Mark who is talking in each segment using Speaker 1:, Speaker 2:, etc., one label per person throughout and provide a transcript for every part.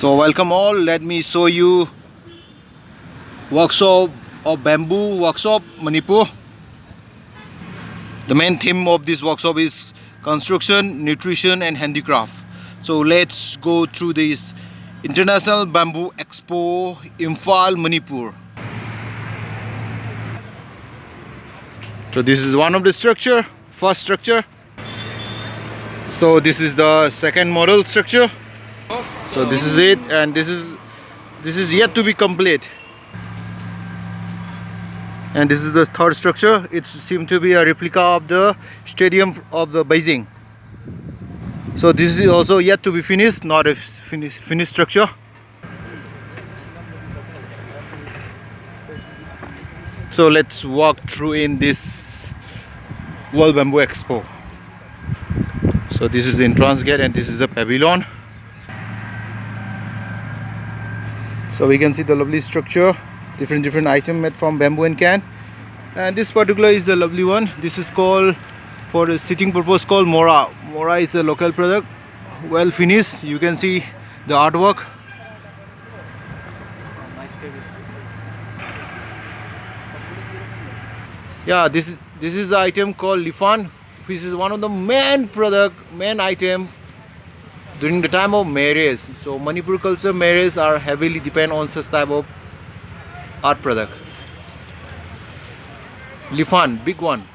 Speaker 1: So welcome all, let me show you workshop of bamboo workshop Manipur. The main theme of this workshop is construction, nutrition and handicraft. So let's go through this International Bamboo Expo, Imphal, Manipur. So this is one of the structure, first structure. So this is the second model structure. So this is it, and this is yet to be complete. And this is the third structure. It seems to be a replica of the stadium of the Beijing. So this is also yet to be finished, not a finished structure. So let's walk through in this World Bamboo Expo. So this is the entrance gate and this is the pavilion. So we can see the lovely structure, different item made from bamboo and can. And this particular is the lovely one. This is called, for the sitting purpose, called Mora. Mora is a local product, well finished. You can see the artwork. Yeah, this is the item called Lifan, which is one of the main item during the time of marriage. So Manipur culture marriages are heavily depend on such type of art product. Lifan, big one.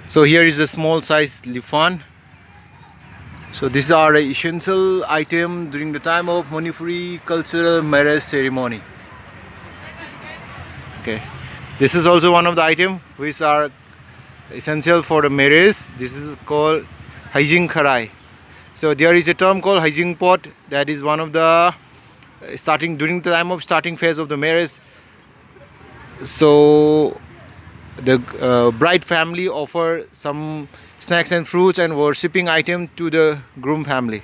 Speaker 1: So here is a small size Lifan. So these are the essential item during the time of Manipuri cultural marriage ceremony. Okay, this is also one of the item which are essential for the marriage. This is called Haijing Kharai. So there is a term called Haijing pot, that is one of the during the time of starting phase of the marriage. So the bride family offer some snacks and fruits and worshipping item to the groom family.